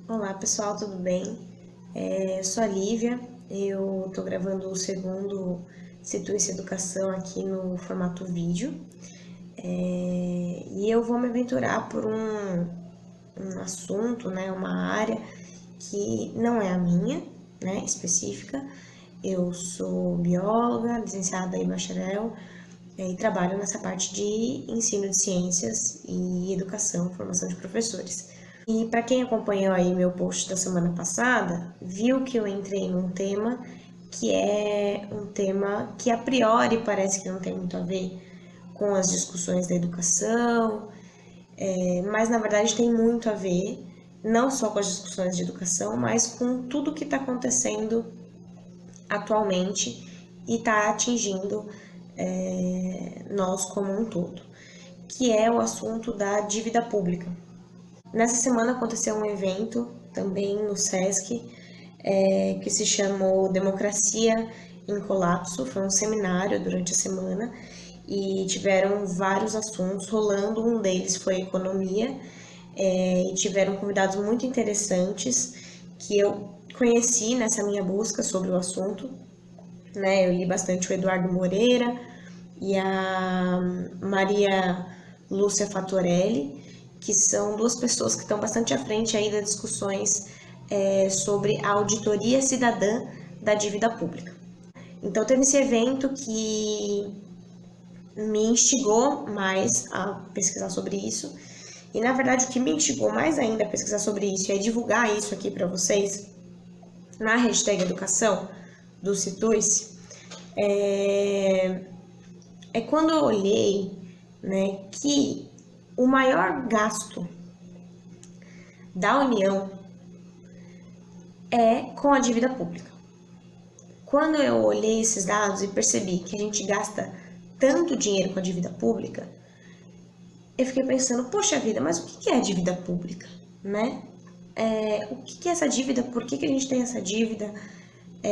Olá pessoal, tudo bem? Eu sou a Lívia, eu tô gravando o segundo Situi-se Educação aqui no formato vídeo e eu vou me aventurar por um assunto, né, uma área que não é a minha, né, específica. Eu sou bióloga, licenciada e bacharel e trabalho nessa parte de ensino de ciências e educação, formação de professores. E para quem acompanhou aí meu post da semana passada, viu que eu entrei num tema que é um tema que a priori parece que não tem muito a ver com as discussões da educação, mas na verdade tem muito a ver, não só com as discussões de educação, mas com tudo que está acontecendo atualmente e está atingindo nós como um todo, que é o assunto da dívida pública. Nessa semana aconteceu um evento também no SESC que se chamou Democracia em Colapso. Foi um seminário durante a semana e tiveram vários assuntos rolando. Um deles foi economia e tiveram convidados muito interessantes que eu conheci nessa minha busca sobre o assunto. Eu li bastante o Eduardo Moreira e a Maria Lúcia Fatorelli, que são duas pessoas que estão bastante à frente aí das discussões sobre a auditoria cidadã da dívida pública. Então teve esse evento que me instigou mais a pesquisar sobre isso, e na verdade o que me instigou mais ainda a pesquisar sobre isso e a divulgar isso aqui para vocês na hashtag educação do Situi-se é quando eu olhei, né, que o maior gasto da União é com a dívida pública. Quando eu olhei esses dados e percebi que a gente gasta tanto dinheiro com a dívida pública, eu fiquei pensando, poxa vida, mas o que é a dívida pública, né? O que é essa dívida? Por que a gente tem essa dívida?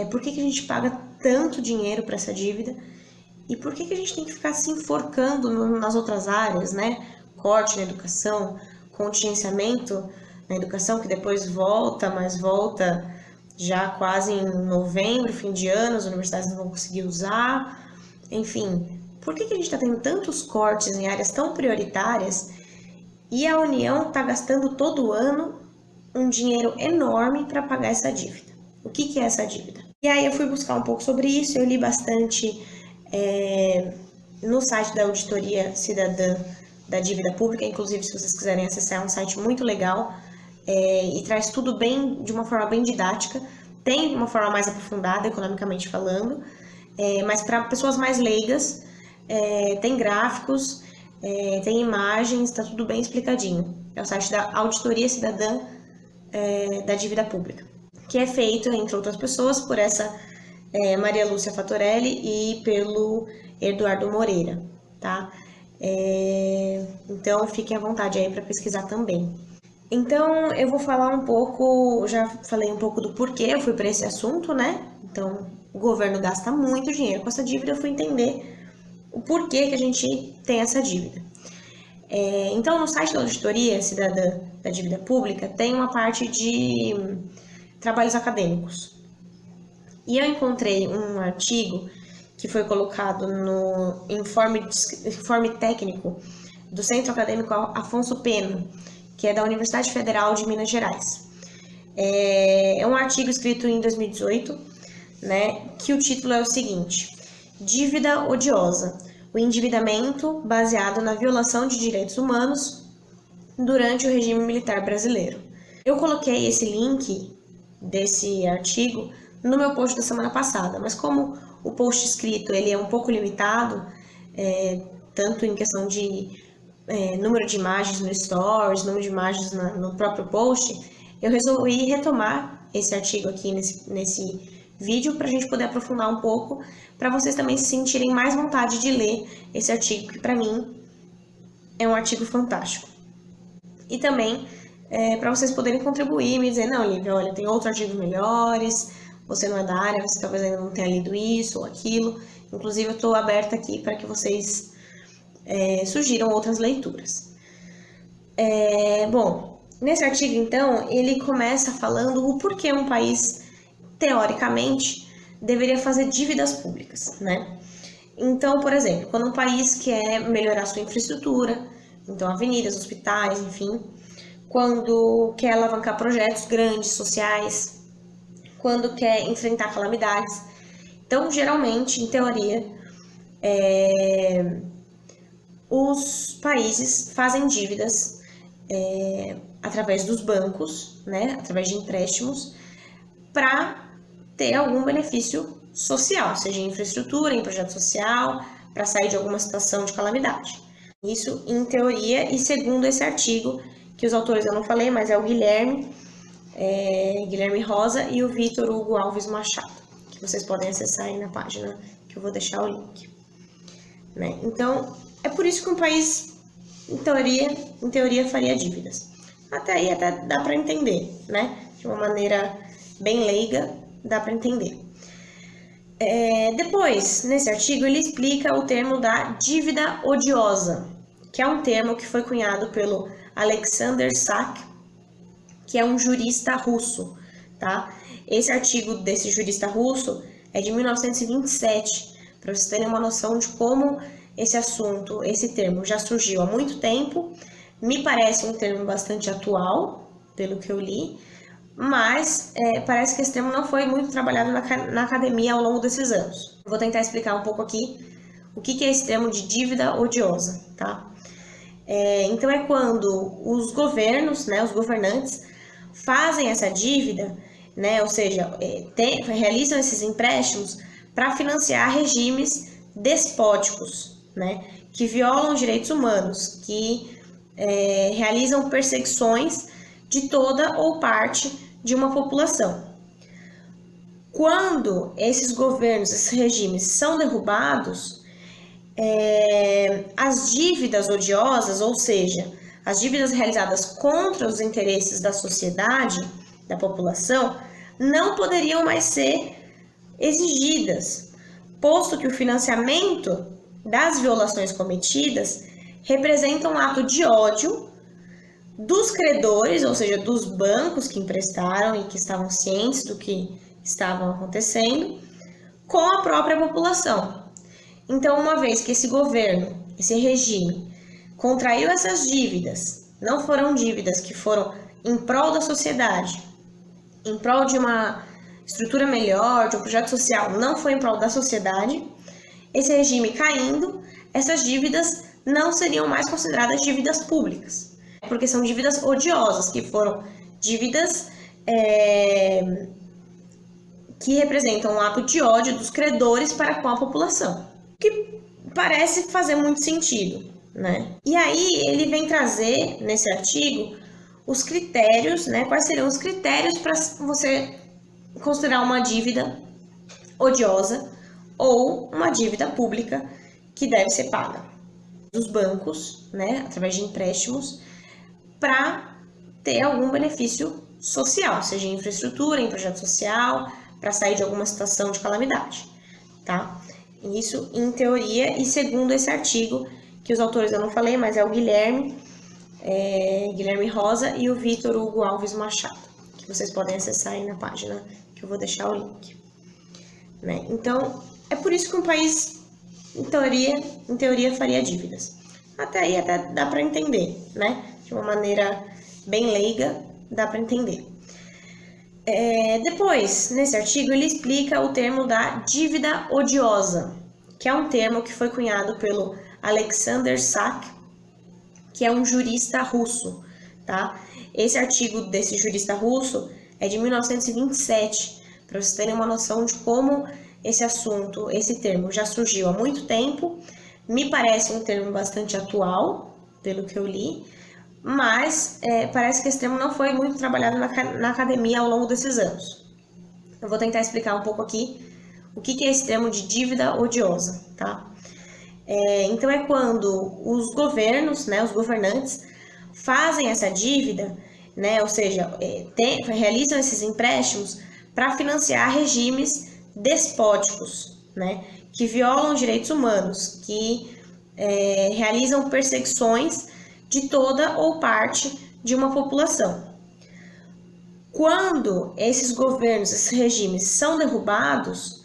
Por que a gente paga tanto dinheiro para essa dívida? E por que a gente tem que ficar se enforcando nas outras áreas, né? Corte na educação, contingenciamento na educação, que depois volta, mas volta já quase em novembro, fim de ano, as universidades não vão conseguir usar. Enfim, por que a gente está tendo tantos cortes em áreas tão prioritárias e a União está gastando todo ano um dinheiro enorme para pagar essa dívida? O que é essa dívida? E aí eu fui buscar um pouco sobre isso, eu li bastante no site da Auditoria Cidadã da Dívida Pública, inclusive se vocês quiserem acessar, é um site muito legal e traz tudo bem, de uma forma bem didática, tem uma forma mais aprofundada, economicamente falando, mas para pessoas mais leigas, tem gráficos, tem imagens, está tudo bem explicadinho. É o site da Auditoria Cidadã da Dívida Pública, que é feito, entre outras pessoas, por essa Maria Lúcia Fatorelli e pelo Eduardo Moreira, tá? Então fiquem à vontade aí para pesquisar também. Então eu vou falar um pouco, já falei um pouco do porquê eu fui para esse assunto, né? Então o governo gasta muito dinheiro com essa dívida, eu fui entender o porquê que a gente tem essa dívida. Então no site da Auditoria Cidadã da Dívida Pública tem uma parte de trabalhos acadêmicos. E eu encontrei um artigo que foi colocado no informe técnico do Centro Acadêmico Afonso Pena, que é da Universidade Federal de Minas Gerais. É um artigo escrito em 2018, né, que o título é o seguinte: Dívida odiosa, o endividamento baseado na violação de direitos humanos durante o regime militar brasileiro. Eu coloquei esse link desse artigo no meu post da semana passada, mas como o post escrito ele é um pouco limitado, tanto em questão de número de imagens no Stories, número de imagens no próprio post, eu resolvi retomar esse artigo aqui nesse vídeo para a gente poder aprofundar um pouco, para vocês também se sentirem mais vontade de ler esse artigo, que para mim é um artigo fantástico. E também para vocês poderem contribuir e me dizer, não, Lívia, olha, tem outros artigos melhores, você não é da área, você talvez ainda não tenha lido isso ou aquilo. Inclusive, eu estou aberta aqui para que vocês sugiram outras leituras. Bom, Nesse artigo, então, ele começa falando o porquê um país, teoricamente, deveria fazer dívidas públicas, né? Então, por exemplo, quando um país quer melhorar sua infraestrutura, então avenidas, hospitais, enfim, quando quer alavancar projetos grandes, sociais, quando quer enfrentar calamidades. Então, geralmente, em teoria, os países fazem dívidas através dos bancos, né, através de empréstimos, para ter algum benefício social, seja em infraestrutura, em projeto social, para sair de alguma situação de calamidade. Isso em teoria, e segundo esse artigo, que os autores eu não falei, mas é o Guilherme Rosa e o Vitor Hugo Alves Machado, que vocês podem acessar aí na página, que eu vou deixar o link. Né? Então, é por isso que um país, em teoria, faria dívidas. Até aí até dá para entender, né? De uma maneira bem leiga, dá para entender. Depois, nesse artigo, ele explica o termo da dívida odiosa, que é um termo que foi cunhado pelo Alexander Sak, que é um jurista russo, tá? Esse artigo desse jurista russo é de 1927, para vocês terem uma noção de como esse assunto, esse termo já surgiu há muito tempo. Me parece um termo bastante atual, pelo que eu li, mas parece que esse termo não foi muito trabalhado na academia ao longo desses anos. Vou tentar explicar um pouco aqui o que é esse termo de dívida odiosa, tá? Então é quando os governos, né, os governantes, fazem essa dívida, né, ou seja, realizam esses empréstimos para financiar regimes despóticos, né, que violam direitos humanos, que realizam perseguições de toda ou parte de uma população. Quando esses governos, esses regimes são derrubados, as dívidas odiosas, ou seja, as dívidas realizadas contra os interesses da sociedade, da população, não poderiam mais ser exigidas, posto que o financiamento das violações cometidas representa um ato de ódio dos credores, ou seja, dos bancos que emprestaram e que estavam cientes do que estavam acontecendo, com a própria população. Então, uma vez que esse governo, esse regime, contraiu essas dívidas, não foram dívidas que foram em prol da sociedade, em prol de uma estrutura melhor, de um projeto social, não foi em prol da sociedade, esse regime caindo, essas dívidas não seriam mais consideradas dívidas públicas, porque são dívidas odiosas, que foram dívidas que representam um ato de ódio dos credores para com a população, que parece fazer muito sentido, né? E aí ele vem trazer, nesse artigo, os critérios, né? Quais seriam os critérios para você considerar uma dívida odiosa ou uma dívida pública que deve ser paga dos bancos, né? Através de empréstimos, para ter algum benefício social, seja em infraestrutura, em projeto social, para sair de alguma situação de calamidade, tá? Isso em teoria, e segundo esse artigo, que os autores eu não falei, mas é o Guilherme Rosa e o Vitor Hugo Alves Machado, que vocês podem acessar aí na página, que eu vou deixar o link. Né? Então, é por isso que um país, em teoria, faria dívidas. Até aí até dá para entender, né? De uma maneira bem leiga, dá para entender. Depois, nesse artigo, ele explica o termo da dívida odiosa, que é um termo que foi cunhado pelo Alexander Sak, que é um jurista russo, tá? Esse artigo desse jurista russo é de 1927, para vocês terem uma noção de como esse assunto, esse termo já surgiu há muito tempo. Me parece um termo bastante atual, pelo que eu li, mas parece que esse termo não foi muito trabalhado na academia ao longo desses anos. Eu vou tentar explicar um pouco aqui o que é esse termo de dívida odiosa, tá? Então é quando os governos, né, os governantes, fazem essa dívida, né, ou seja, realizam esses empréstimos para financiar regimes despóticos, né, que violam direitos humanos, que realizam perseguições de toda ou parte de uma população. Quando esses governos, esses regimes são derrubados,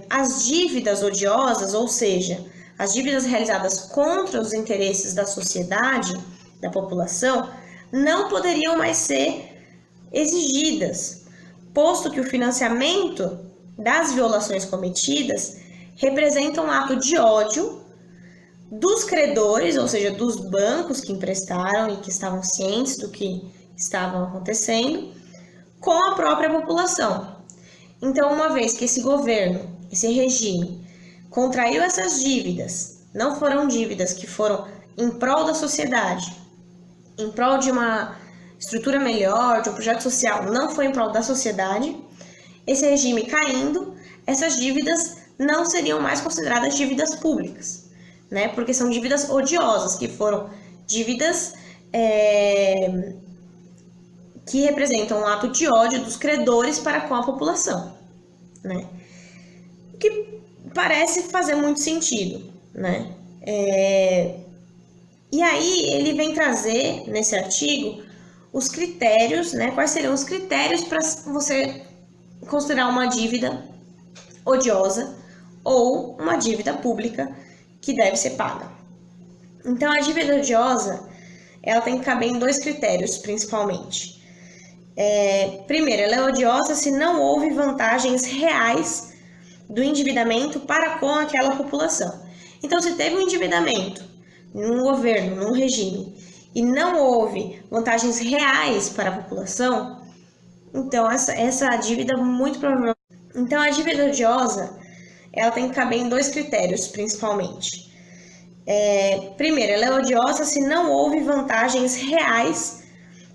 as dívidas odiosas, ou seja, as dívidas realizadas contra os interesses da sociedade, da população, não poderiam mais ser exigidas, posto que o financiamento das violações cometidas representa um ato de ódio dos credores, ou seja, dos bancos que emprestaram e que estavam cientes do que estava acontecendo, com a própria população. Então, uma vez que esse governo, esse regime, contraiu essas dívidas, não foram dívidas que foram em prol da sociedade, em prol de uma estrutura melhor, de um projeto social, não foi em prol da sociedade, esse regime caindo, essas dívidas não seriam mais consideradas dívidas públicas, né? Porque são dívidas odiosas, que foram dívidas que representam um ato de ódio dos credores para com a população, né? O que parece fazer muito sentido, né? E aí ele vem trazer nesse artigo os critérios, né? Quais seriam os critérios para você considerar uma dívida odiosa ou uma dívida pública que deve ser paga. Então, a dívida odiosa, ela tem que caber em dois critérios, principalmente. Primeiro, ela é odiosa se não houve vantagens reais do endividamento para com aquela população. Então, se teve um endividamento num governo, num regime, e não houve vantagens reais para a população, então essa dívida muito provavelmente... Então, a dívida odiosa, ela tem que caber em dois critérios, principalmente. Primeiro, ela é odiosa se não houve vantagens reais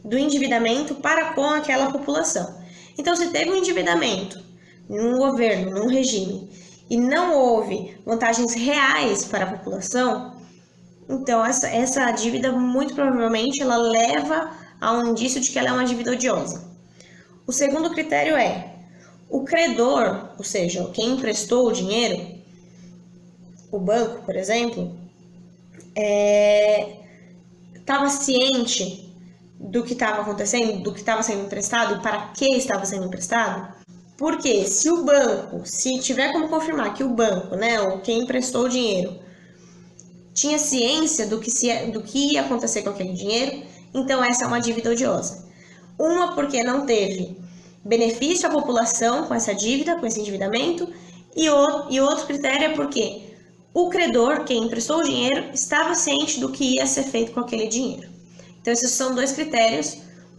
do endividamento para com aquela população. Então, se teve um endividamento num governo, num regime, e não houve vantagens reais para a população, então essa dívida muito provavelmente ela leva a um indício de que ela é uma dívida odiosa. O segundo critério é o credor, ou seja, quem emprestou o dinheiro, o banco, por exemplo, estava ciente do que estava acontecendo, do que estava sendo emprestado e para que estava sendo emprestado. Porque se tiver como confirmar que o banco, né, ou quem emprestou o dinheiro, tinha ciência do que ia acontecer com aquele dinheiro, então essa é uma dívida odiosa. Uma, porque não teve benefício à população com essa dívida, com esse endividamento, e outro critério é porque o credor, quem emprestou o dinheiro, estava ciente do que ia ser feito com aquele dinheiro. Então, esses são dois critérios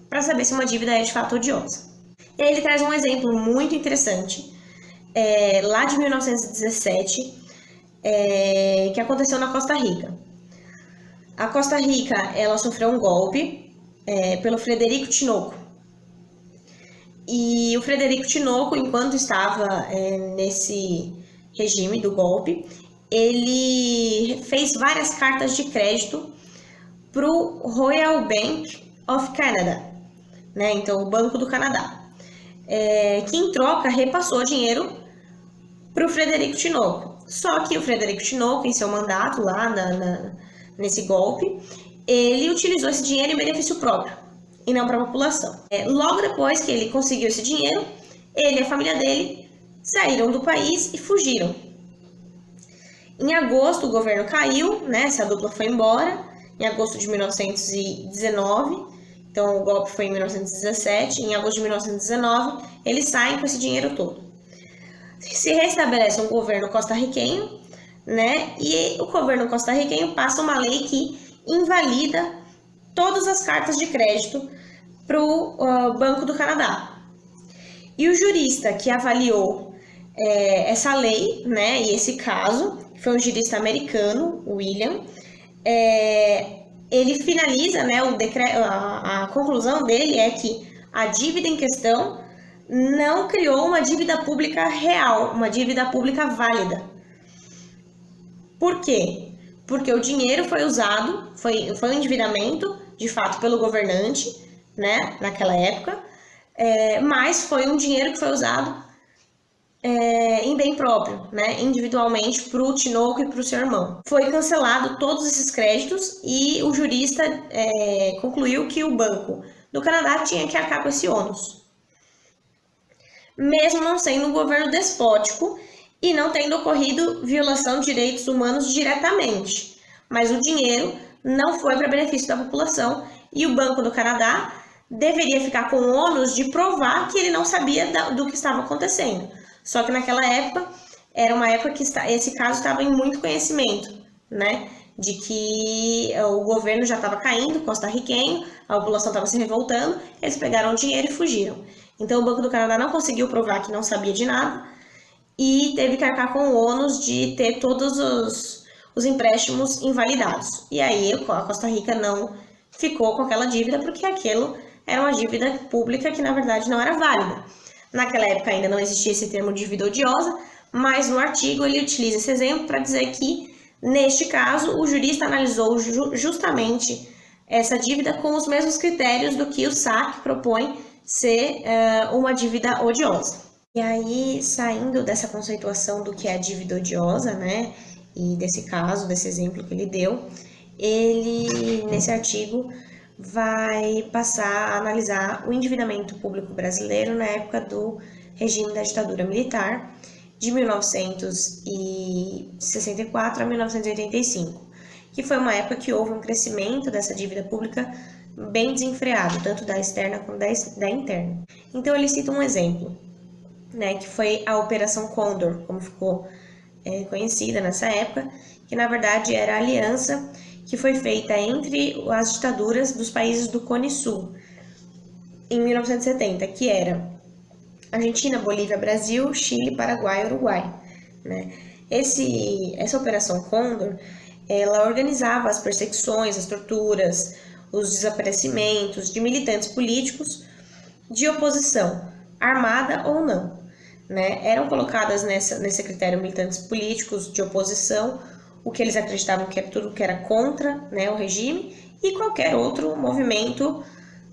para saber se uma dívida é de fato odiosa. E aí ele traz um exemplo muito interessante, lá de 1917, que aconteceu na Costa Rica. A Costa Rica, ela sofreu um golpe pelo Frederico Tinoco. E o Frederico Tinoco, enquanto estava nesse regime do golpe, ele fez várias cartas de crédito para o Royal Bank of Canada, né? Então, o Banco do Canadá, que em troca repassou dinheiro para o Frederico Tinoco. Só que o Frederico Tinoco, em seu mandato lá nesse golpe, ele utilizou esse dinheiro em benefício próprio e não para a população. Logo depois que ele conseguiu esse dinheiro, ele e a família dele saíram do país e fugiram. Em agosto, o governo caiu, né? Essa dupla foi embora, em agosto de 1919, então o golpe foi em 1917, em agosto de 1919, eles saem com esse dinheiro todo. Se restabelece um governo costarriquenho, né? E o governo costarriquenho passa uma lei que invalida todas as cartas de crédito para o Banco do Canadá. E o jurista que avaliou essa lei, né, e esse caso, foi um jurista americano, William, ele finaliza, né, a conclusão dele é que a dívida em questão não criou uma dívida pública real, uma dívida pública válida. Por quê? Porque o dinheiro foi usado, foi um endividamento, de fato, pelo governante, né, naquela época, mas foi um dinheiro que foi usado em bem próprio, né, individualmente para o Tinoco e para o seu irmão. Foi cancelado todos esses créditos e o jurista concluiu que o Banco do Canadá tinha que arcar com esse ônus. Mesmo não sendo um governo despótico e não tendo ocorrido violação de direitos humanos diretamente, mas o dinheiro não foi para benefício da população e o Banco do Canadá deveria ficar com o ônus de provar que ele não sabia do que estava acontecendo. Só que naquela época, era uma época que esse caso estava em muito conhecimento, né? De que o governo já estava caindo, costarriquenho, a população estava se revoltando, eles pegaram o dinheiro e fugiram. Então o Banco do Canadá não conseguiu provar que não sabia de nada e teve que arcar com o ônus de ter todos os empréstimos invalidados. E aí a Costa Rica não ficou com aquela dívida porque aquilo era uma dívida pública que na verdade não era válida. Naquela época ainda não existia esse termo dívida odiosa, mas no artigo ele utiliza esse exemplo para dizer que, neste caso, o jurista analisou justamente essa dívida com os mesmos critérios do que o SAC propõe ser uma dívida odiosa. E aí, saindo dessa conceituação do que é a dívida odiosa, né, e desse caso, desse exemplo que ele deu, ele, nesse artigo, vai passar a analisar o endividamento público brasileiro na época do regime da ditadura militar, de 1964 a 1985, que foi uma época que houve um crescimento dessa dívida pública bem desenfreado, tanto da externa quanto da interna. Então ele cita um exemplo, né, que foi a Operação Condor, como ficou conhecida nessa época, que na verdade era a aliança que foi feita entre as ditaduras dos países do Cone Sul, em 1970, que era Argentina, Bolívia, Brasil, Chile, Paraguai e Uruguai, né? Essa Operação Condor, ela organizava as perseguições, as torturas, os desaparecimentos de militantes políticos de oposição, armada ou não, né? Eram colocadas nesse critério militantes políticos de oposição, o que eles acreditavam que era tudo que era contra, né, o regime, e qualquer outro movimento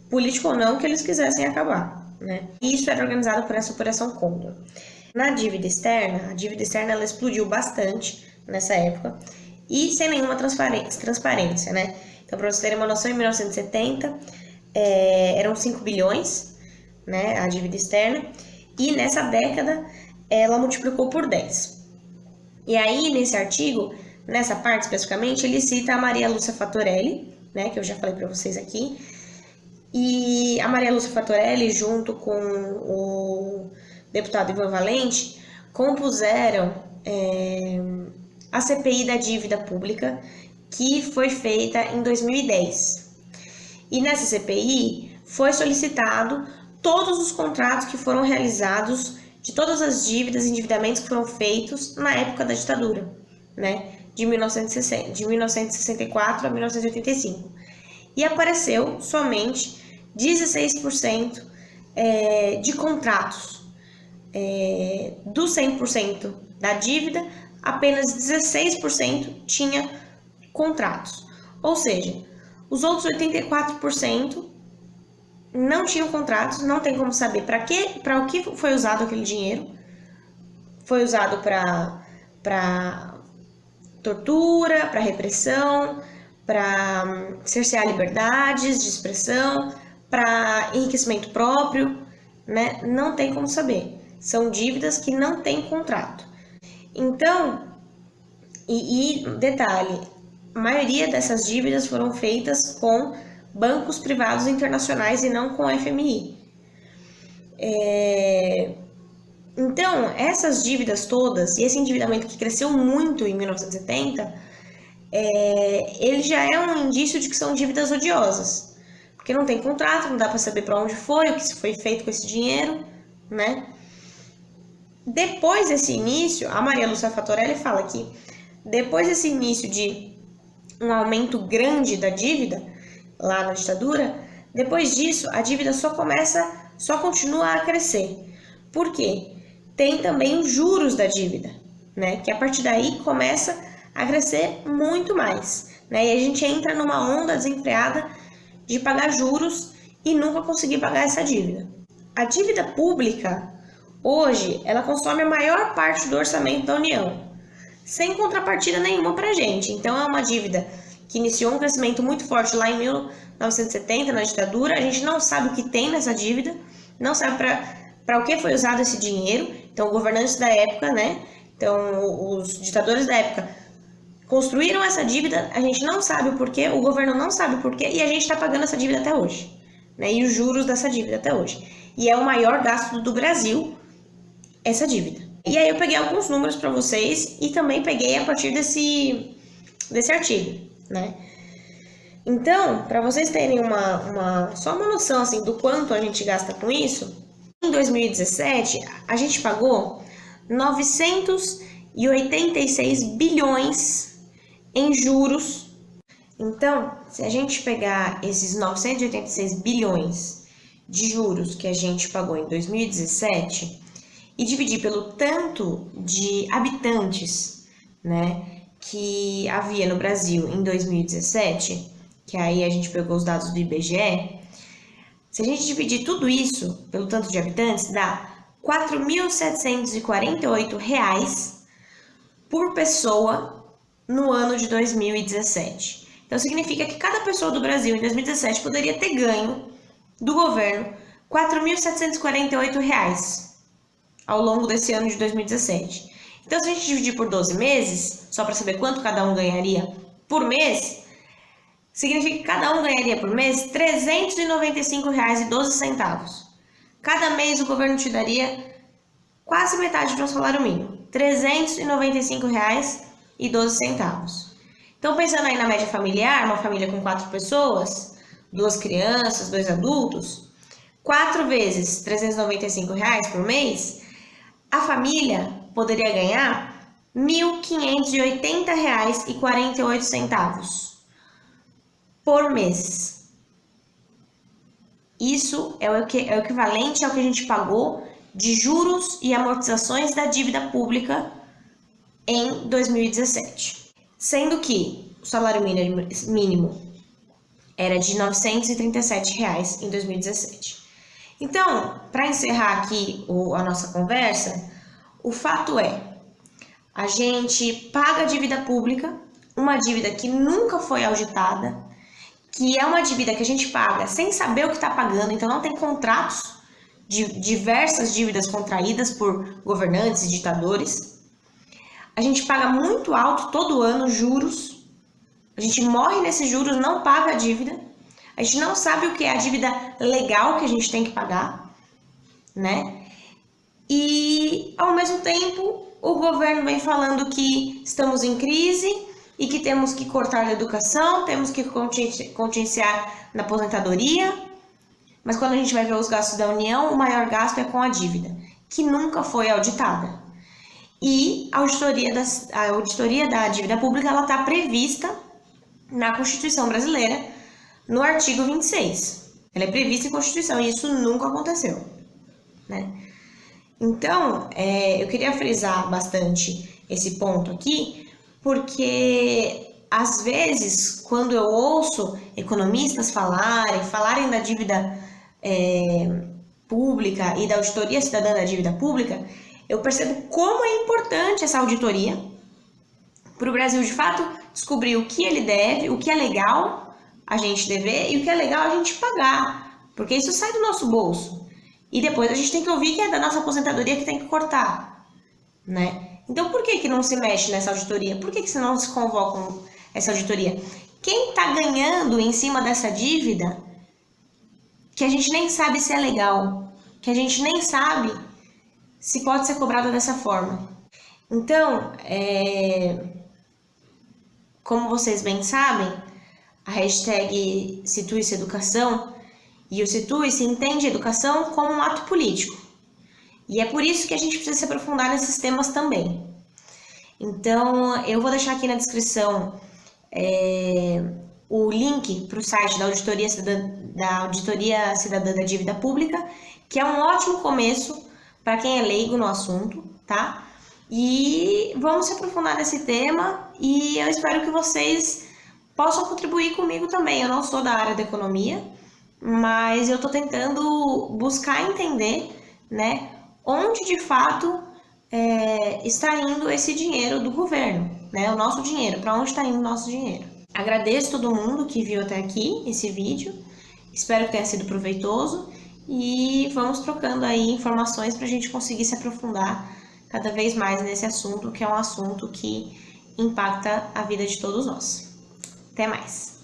político ou não que eles quisessem acabar, né? E isso era organizado por essa Operação Condor. Na dívida externa, a dívida externa ela explodiu bastante nessa época e sem nenhuma transparência, né? Então, para vocês terem uma noção, em 1970 eram 5 bilhões, né, a dívida externa, e nessa década ela multiplicou por 10. E aí, nesse artigo, nessa parte especificamente, ele cita a Maria Lúcia Fattorelli, né, que eu já falei para vocês aqui, e a Maria Lúcia Fattorelli, junto com o deputado Ivan Valente, compuseram a CPI da dívida pública, que foi feita em 2010. E nessa CPI foi solicitado todos os contratos que foram realizados de todas as dívidas e endividamentos que foram feitos na época da ditadura, né, de 1964 a 1985. E apareceu somente 16% de contratos. Dos 100% da dívida, apenas 16% tinha contratos. Ou seja, os outros 84% não tinham contratos, não tem como saber para o que foi usado aquele dinheiro. Foi usado para tortura, para repressão, para cercear liberdades de expressão, para enriquecimento próprio, né? Não tem como saber. São dívidas que não têm contrato. Então, detalhe, a maioria dessas dívidas foram feitas com bancos privados internacionais e não com o FMI. Então, essas dívidas todas, e esse endividamento que cresceu muito em 1970, ele já é um indício de que são dívidas odiosas. Porque não tem contrato, não dá para saber para onde foi, o que foi feito com esse dinheiro, né? Depois desse início, a Maria Lúcia Fattorelli fala que depois desse início de um aumento grande da dívida, lá na ditadura, depois disso a dívida só continua a crescer. Por quê? Tem também os juros da dívida, né? Que a partir daí começa a crescer muito mais, né? E a gente entra numa onda desenfreada de pagar juros e nunca conseguir pagar essa dívida. A dívida pública hoje, ela consome a maior parte do orçamento da União, sem contrapartida nenhuma para a gente. Então, é uma dívida que iniciou um crescimento muito forte lá em 1970, na ditadura. A gente não sabe o que tem nessa dívida, não sabe para o que foi usado esse dinheiro. Então, governantes da época, né? Então, os ditadores da época construíram essa dívida, a gente não sabe o porquê, o governo não sabe o porquê, e a gente está pagando essa dívida até hoje, né? E os juros dessa dívida até hoje. E é o maior gasto do Brasil, essa dívida. E aí eu peguei alguns números para vocês e também peguei a partir desse artigo, né? Então, para vocês terem só uma noção assim, do quanto a gente gasta com isso, em 2017 a gente pagou 986 bilhões em juros. Então, se a gente pegar esses 986 bilhões de juros que a gente pagou em 2017 e dividir pelo tanto de habitantes, né, que havia no Brasil em 2017, que aí a gente pegou os dados do IBGE, se a gente dividir tudo isso pelo tanto de habitantes, dá R$ 4.748 por pessoa no ano de 2017. Então, significa que cada pessoa do Brasil em 2017 poderia ter ganho do governo R$ 4.748 ao longo desse ano de 2017. Então, se a gente dividir por 12 meses, só para saber quanto cada um ganharia por mês, significa que cada um ganharia por mês R$ 395,12. Cada mês o governo te daria quase metade de um salário mínimo, R$ 395,12. Então, pensando aí na média familiar, uma família com 4 pessoas, 2 crianças, 2 adultos, 4 vezes R$ 395 por mês, a família poderia ganhar R$ 1.580,48 por mês. Isso é o equivalente ao que a gente pagou de juros e amortizações da dívida pública em 2017. Sendo que o salário mínimo era de R$ 937 em 2017. Então, para encerrar aqui a nossa conversa, o fato é, a gente paga a dívida pública, uma dívida que nunca foi auditada, que é uma dívida que a gente paga sem saber o que está pagando, então não tem contratos de diversas dívidas contraídas por governantes e ditadores. A gente paga muito alto todo ano juros, a gente morre nesses juros, não paga a dívida, a gente não sabe o que é a dívida legal que a gente tem que pagar, né? E, ao mesmo tempo, o governo vem falando que estamos em crise e que temos que cortar a educação, temos que contingenciar na aposentadoria, mas quando a gente vai ver os gastos da União, o maior gasto é com a dívida, que nunca foi auditada. E a auditoria da dívida pública está prevista na Constituição brasileira, no artigo 26. Ela é prevista em Constituição e isso nunca aconteceu, né? Então, eu queria frisar bastante esse ponto aqui, porque às vezes, quando eu ouço economistas falarem da dívida pública e da auditoria cidadã da dívida pública, eu percebo como é importante essa auditoria para o Brasil, de fato, descobrir o que ele deve, o que é legal a gente dever e o que é legal a gente pagar, porque isso sai do nosso bolso. E depois a gente tem que ouvir que é da nossa aposentadoria que tem que cortar, né? Então, por que não se mexe nessa auditoria? Por que não se convoca essa auditoria? Quem está ganhando em cima dessa dívida que a gente nem sabe se é legal, que a gente nem sabe se pode ser cobrada dessa forma? Então, como vocês bem sabem, a hashtag Situe-se Educação e o Situe-se entende a educação como um ato político. E é por isso que a gente precisa se aprofundar nesses temas também. Então, eu vou deixar aqui na descrição o link para o site da Auditoria Cidadã da Dívida Pública, que é um ótimo começo para quem é leigo no assunto, tá? E vamos se aprofundar nesse tema e eu espero que vocês possam contribuir comigo também. Eu não sou da área da economia, mas eu estou tentando buscar entender, né, onde de fato está indo esse dinheiro do governo, né? O nosso dinheiro, para onde está indo o nosso dinheiro. Agradeço todo mundo que viu até aqui esse vídeo, espero que tenha sido proveitoso e vamos trocando aí informações para a gente conseguir se aprofundar cada vez mais nesse assunto, que é um assunto que impacta a vida de todos nós. Até mais!